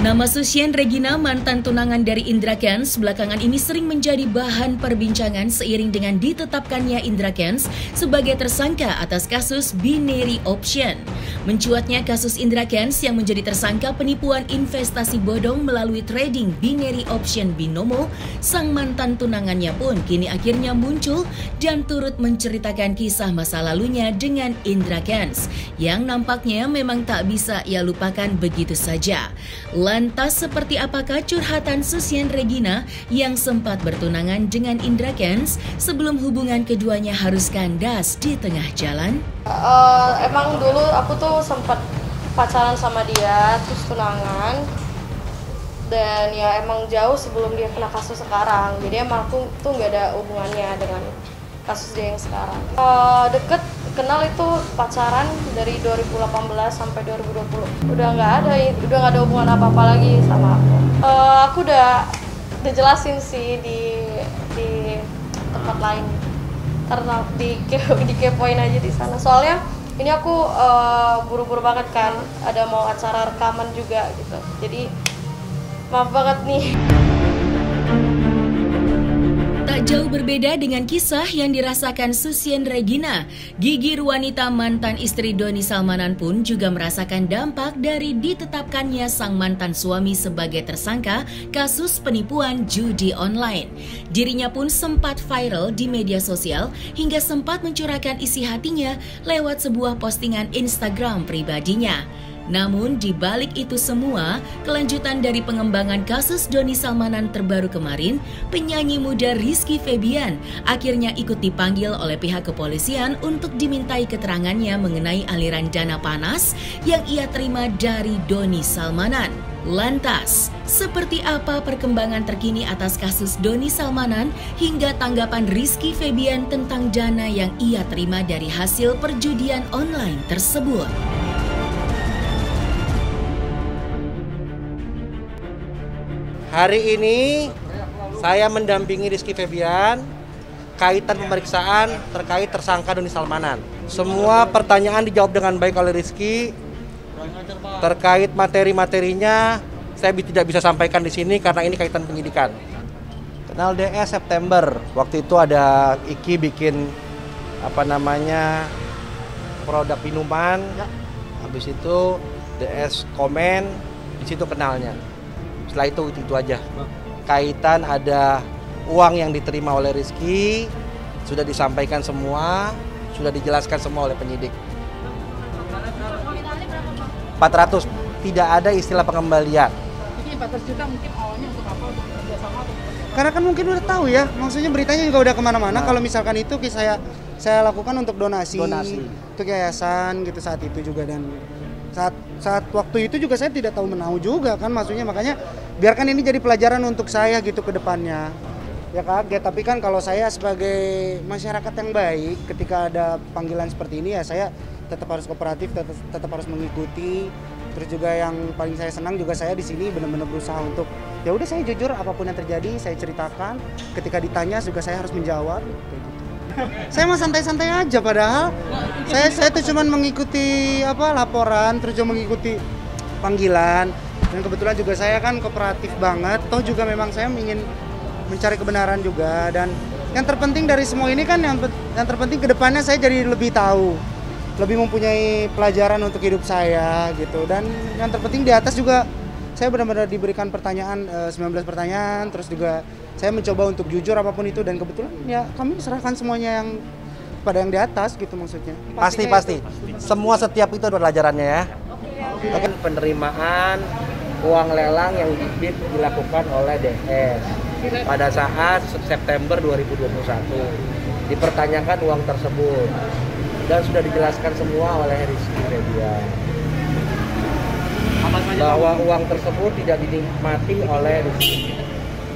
Nama Susyen Regina, mantan tunangan dari Indra Kents, belakangan ini sering menjadi bahan perbincangan seiring dengan ditetapkannya Indra Kents sebagai tersangka atas kasus binary option. Mencuatnya kasus Indra Kents yang menjadi tersangka penipuan investasi bodong melalui trading binary option binomo, sang mantan tunangannya pun kini akhirnya muncul dan turut menceritakan kisah masa lalunya dengan Indra Kents yang nampaknya memang tak bisa ia lupakan begitu saja. Lantas seperti apakah curhatan Susyen Regina yang sempat bertunangan dengan Indra Kents sebelum hubungan keduanya harus kandas di tengah jalan? Emang dulu aku tuh sempat pacaran sama dia, terus tunangan. Dan ya emang jauh sebelum dia kena kasus sekarang. Jadi emang aku tuh nggak ada hubungannya dengan kasus dia yang sekarang. Deket, kenal itu pacaran dari 2018 sampai 2020. Udah nggak ada hubungan apa-apa lagi sama aku. Aku udah jelasin sih di tempat lain. Karena dikepoin aja di sana. Soalnya ini aku buru-buru banget kan, ada mau acara rekaman juga gitu. Jadi maaf banget nih. Tak jauh berbeda dengan kisah yang dirasakan Susyen Regina, gigir wanita mantan istri Doni Salmanan pun juga merasakan dampak dari ditetapkannya sang mantan suami sebagai tersangka kasus penipuan judi online. Dirinya pun sempat viral di media sosial hingga sempat mencurahkan isi hatinya lewat sebuah postingan Instagram pribadinya. Namun di balik itu semua, kelanjutan dari pengembangan kasus Doni Salmanan terbaru kemarin, penyanyi muda Rizky Febian akhirnya ikut dipanggil oleh pihak kepolisian untuk dimintai keterangannya mengenai aliran dana panas yang ia terima dari Doni Salmanan. Lantas, seperti apa perkembangan terkini atas kasus Doni Salmanan hingga tanggapan Rizky Febian tentang dana yang ia terima dari hasil perjudian online tersebut? Hari ini saya mendampingi Rizky Febian kaitan pemeriksaan terkait tersangka Doni Salmanan. Semua pertanyaan dijawab dengan baik oleh Rizky. Terkait materi-materinya saya tidak bisa sampaikan di sini karena ini kaitan penyidikan. Kenal DS September. Waktu itu ada Iki bikin produk minuman. Habis itu DS komen, di situ kenalnya. Setelah itu aja. Kaitan ada uang yang diterima oleh Rizky, sudah disampaikan semua, sudah dijelaskan semua oleh penyidik. 400, tidak ada istilah pengembalian. Ini 400 juta mungkin awalnya untuk apa? Untuk kerjasama atau karena kan mungkin udah tahu ya, maksudnya beritanya juga udah kemana-mana. Kalau misalkan itu saya lakukan untuk donasi. Untuk yayasan gitu saat itu juga, dan saat waktu itu juga saya tidak tahu menahu juga kan, maksudnya makanya biarkan ini jadi pelajaran untuk saya gitu ke depannya. Ya kaget, tapi kan kalau saya sebagai masyarakat yang baik ketika ada panggilan seperti ini ya saya tetap harus kooperatif, tetap harus mengikuti. Terus juga yang paling saya senang juga saya di sini benar-benar berusaha untuk ya udah saya jujur apapun yang terjadi saya ceritakan. Ketika ditanya juga saya harus menjawab. Saya mah santai-santai aja, padahal saya tuh cuman mengikuti laporan, terus juga mengikuti panggilan, dan kebetulan juga saya kan kooperatif banget. Toh juga memang saya ingin mencari kebenaran juga, dan yang terpenting dari semua ini kan yang terpenting kedepannya saya jadi lebih tahu, lebih mempunyai pelajaran untuk hidup saya gitu. Dan yang terpenting di atas juga saya benar-benar diberikan pertanyaan 19 pertanyaan, terus juga saya mencoba untuk jujur apapun itu, dan kebetulan ya kami serahkan semuanya yang pada yang di atas gitu maksudnya. Pasti. Semua setiap itu ada pelajarannya ya. Oke. Penerimaan uang lelang yang dilakukan oleh DS pada saat September 2021. Dipertanyakan uang tersebut dan sudah dijelaskan semua oleh Rizky Febian bahwa uang tersebut tidak dinikmati oleh Rizky.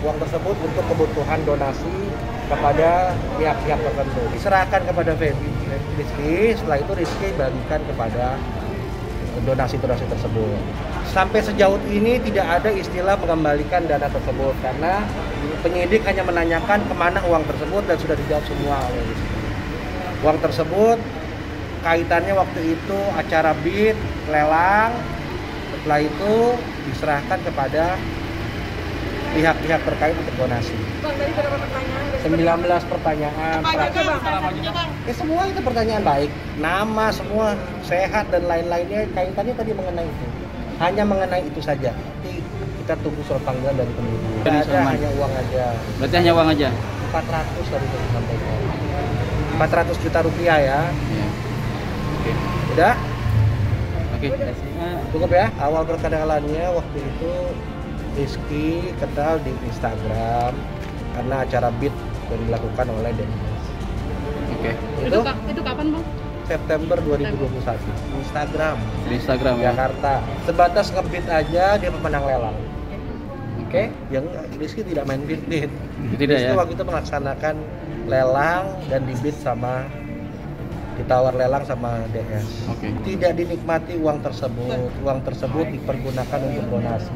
Uang tersebut untuk kebutuhan donasi kepada pihak-pihak tertentu. Diserahkan kepada Rizky, setelah itu Rizky bagikan kepada donasi-donasi tersebut. Sampai sejauh ini tidak ada istilah mengembalikan dana tersebut karena penyidik hanya menanyakan kemana uang tersebut dan sudah dijawab semua oleh Rizky. Uang tersebut kaitannya waktu itu acara bid, lelang, Setelah itu diserahkan kepada pihak-pihak terkait untuk donasi. Bang, tadi berapa pertanyaan? 19 pertanyaan. Apa aja bang? Salah satunya bang. Ya semua itu pertanyaan baik, nama semua sehat dan lain-lainnya kaitannya tadi mengenai itu. Hanya mengenai itu saja. Nanti kita tunggu surat panggilan dari penyidik. Tidak ada, hanya uang aja. Berarti hanya uang aja? 400 tadi saya sampaikan. 400 juta rupiah ya. Iya. Oke. Udah? Oke. Cukup ya. Awal perkenalannya waktu itu Rizky kenal di Instagram karena acara beat yang dilakukan oleh Dennis. Oke. Itu kapan bang? September 2021 Instagram Di Instagram ya. Jakarta. Sebatas nge-beat aja dia pemenang lelang. Oke? Yang Rizky tidak main beat. Tidak Rizky ya. waktu itu melaksanakan lelang dan di-beat sama ditawar lelang sama DS. Oke. Tidak dinikmati uang tersebut. Uang tersebut dipergunakan untuk donasi.